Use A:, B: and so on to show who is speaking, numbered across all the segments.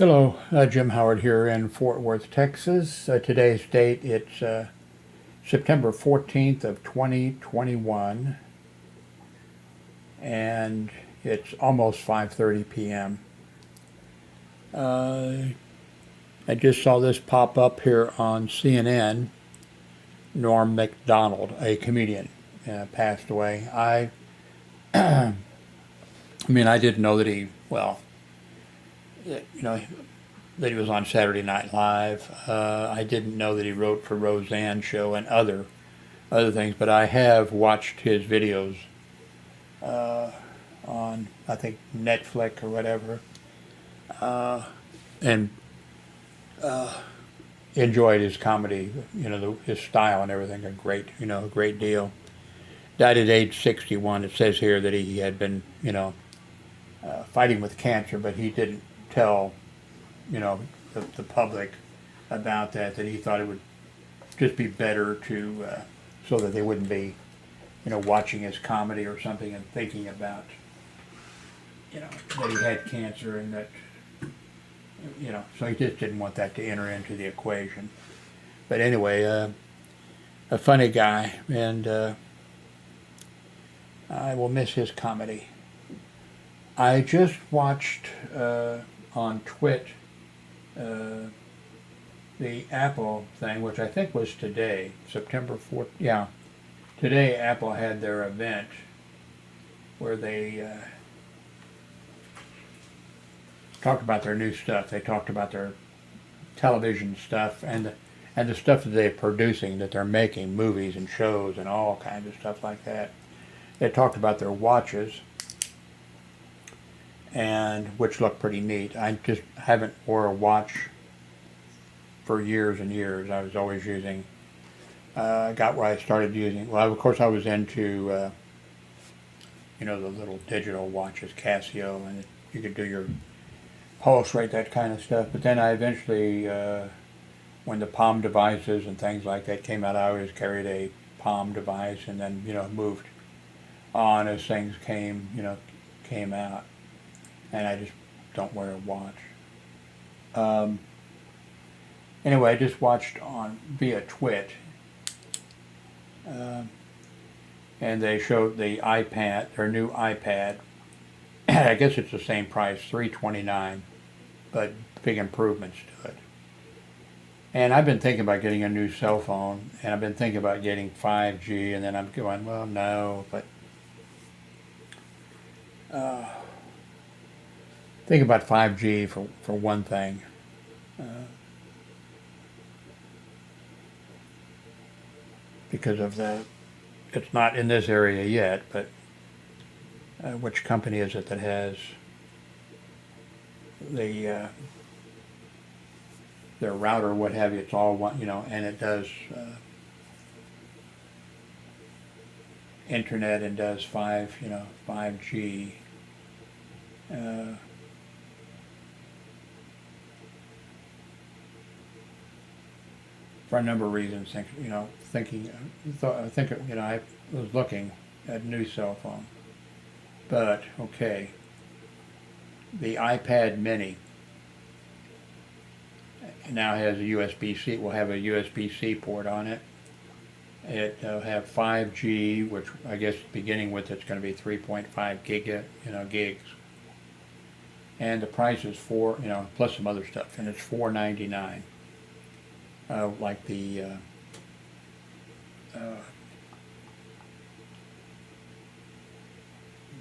A: Hello, Jim Howard here in Fort Worth, Texas. Today's date, it's September 14th of 2021, and it's almost 5:30 p.m. I just saw this pop up here on CNN. Norm Macdonald, a comedian, passed away. I didn't know that you know, that he was on Saturday Night Live. I didn't know that he wrote for Roseanne Show and other things, but I have watched his videos on, I think, Netflix or whatever, and enjoyed his comedy, his style and everything a great deal. Died at age 61. It says here that he had been, fighting with cancer, but he didn't tell, you know, the public about that he thought it would just be better to, so that they wouldn't be, watching his comedy or something and thinking about, that he had cancer and that, so he just didn't want that to enter into the equation. But anyway, a funny guy, and I will miss his comedy. I just watched on Twit the Apple thing, which I think was today, September 4th. Yeah, today Apple had their event where they talked about their new stuff. They talked about their television stuff and the stuff that they're producing, that they're making, movies and shows and all kinds of stuff like that. They talked about their watches, and which look pretty neat. I just haven't wore a watch for years and years. I was always using, I got where I started using, well, of course I was into, the little digital watches, Casio, and you could do your pulse rate, that kind of stuff. But then I eventually, when the Palm devices and things like that came out, I always carried a Palm device, and then, moved on as things came out. And I just don't wear a watch. Anyway, I just watched on via Twit, and they showed the iPad, their new iPad. I guess it's the same price, $329, but big improvements to it. And I've been thinking about getting a new cell phone, and I've been thinking about getting 5G, and then I'm going, well, no, but think about 5G for one thing. Because of it's not in this area yet, but which company is it that has the their router, what have you? It's all one, and it does internet and does 5G. For a number of reasons, I was looking at a new cell phone. But, okay, the iPad mini now has a USB-C, will have a USB-C port on it. It'll have 5G, which I guess beginning with it's going to be 3.5 gigs. And the price is plus some other stuff, and it's $499. Like the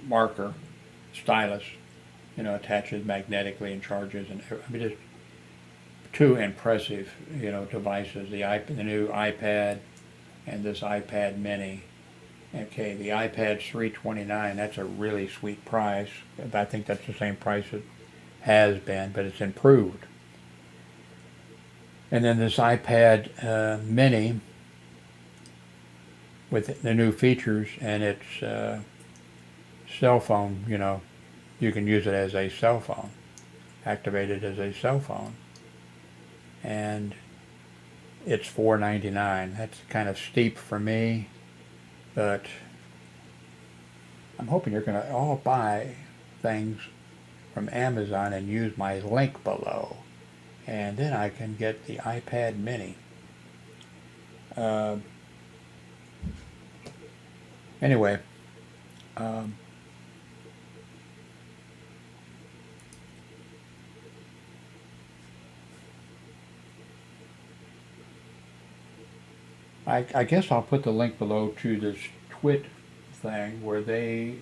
A: marker stylus, attaches magnetically and charges, and just two impressive, devices. The new iPad and this iPad mini. Okay, the iPad's $329. That's a really sweet price. I think that's the same price it has been, but it's improved. And then this iPad mini with the new features and its cell phone, you can use it as a cell phone, activate it as a cell phone. And it's $499. That's kind of steep for me, but I'm hoping you're going to all buy things from Amazon and use my link below. And then I can get the iPad mini. Anyway, I guess I'll put the link below to this Twit thing where they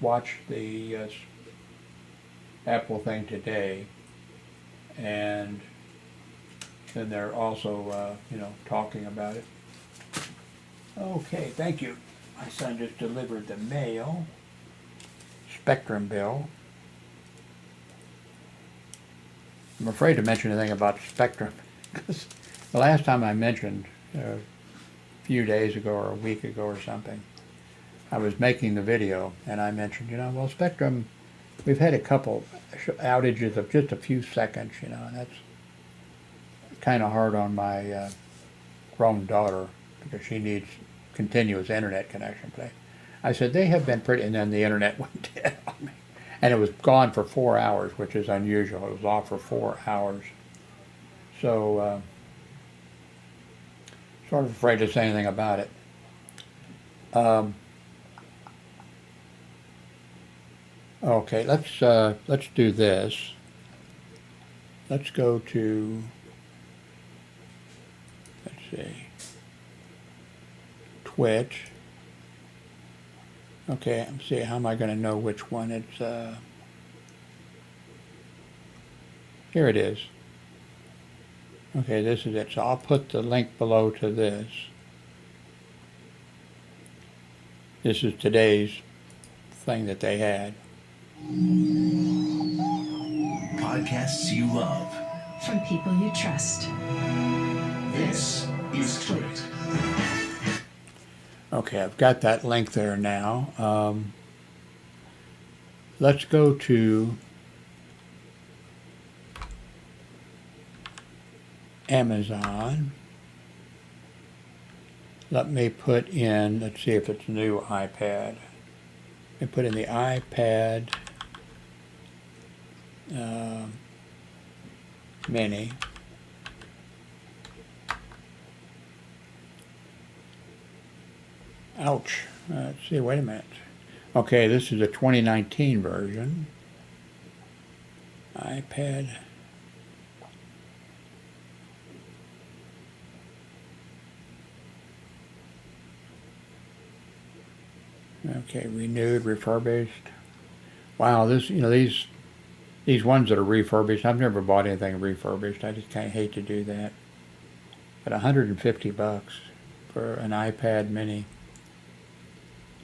A: watched the Apple thing today, and then they're also, talking about it. Okay, thank you. My son just delivered the mail. Spectrum bill. I'm afraid to mention anything about Spectrum because the last time I mentioned, a few days ago or a week ago or something, I was making the video and I mentioned, well, Spectrum, we've had a couple outages of just a few seconds, and that's kind of hard on my grown daughter because she needs continuous internet connection. But I said they have been pretty, and then the internet went dead on me. And it was gone for 4 hours, which is unusual. It was off for 4 hours. So, sort of afraid to say anything about it. Okay, let's do this. Let's go to, let's see, Twitch. Okay, let's see, how am I going to know which one it's, here it is. Okay, this is it. So I'll put the link below to this. This is today's thing that they had.
B: Podcasts you love.
C: From people you trust.
B: This is Twit.
A: Okay, I've got that link there now. Let's go to Amazon. Let me put in, let's see if it's new iPad. Let me put in the iPad mini. Ouch. Let's see, wait a minute. Okay, this is a 2019 version. iPad. Okay, renewed, refurbished. Wow, this, these ones that are refurbished, I've never bought anything refurbished. I just kind of hate to do that. But $150 for an iPad mini.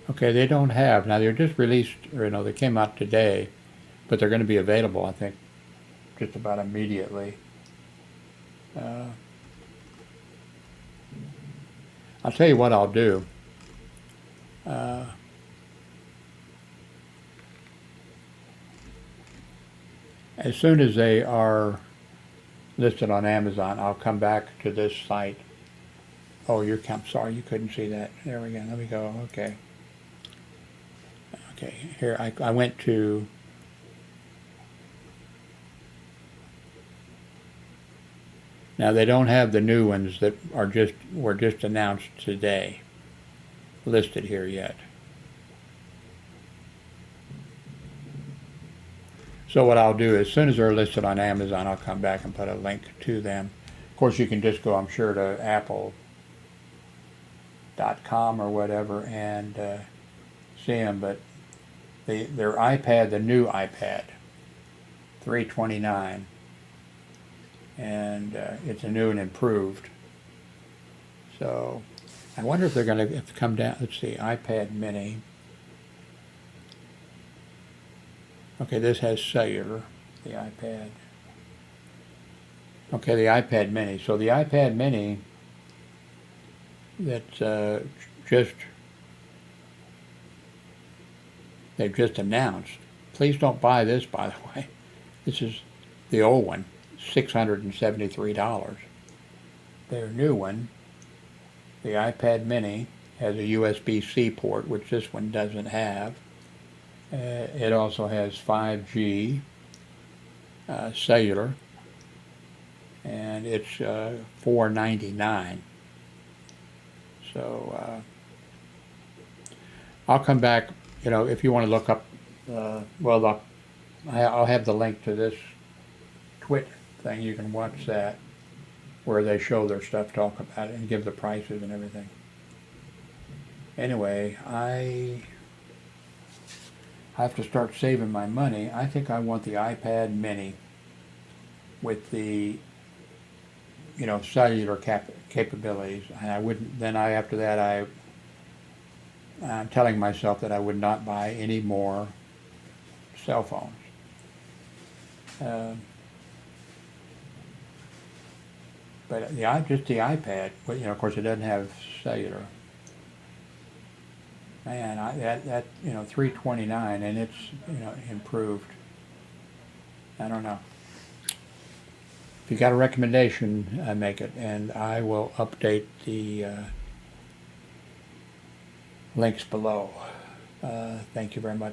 A: Okay, they don't have, now they're just released, or they came out today, but they're going to be available, I think, just about immediately. I'll tell you what I'll do. As soon as they are listed on Amazon, I'll come back to this site. Oh, I'm sorry, you couldn't see that. There we go. Let me go. Okay. Okay, here I went to now they don't have the new ones that were just announced today listed here yet. So what I'll do, as soon as they're listed on Amazon, I'll come back and put a link to them. Of course, you can just go, I'm sure, to apple.com or whatever and see them. But their iPad, the new iPad, $329, and it's a new and improved. So I wonder if they're going to come down. Let's see, iPad mini. Okay, this has cellular, the iPad. Okay, the iPad mini. So the iPad mini that's they've just announced. Please don't buy this, by the way. This is the old one, $673. Their new one, the iPad mini, has a USB-C port, which this one doesn't have. It also has 5G cellular, and it's $4.99. So I'll come back. If you want to look up, I'll have the link to this Twit thing. You can watch that, where they show their stuff, talk about it, and give the prices and everything. Anyway, I have to start saving my money. I think I want the iPad mini with the cellular capabilities. And I wouldn't. Then after that, I'm telling myself that I would not buy any more cell phones. But just the iPad. Of course, it doesn't have cellular. Man, that $329, and it's improved. I don't know. If you got a recommendation, make it, and I will update the links below. Thank you very much.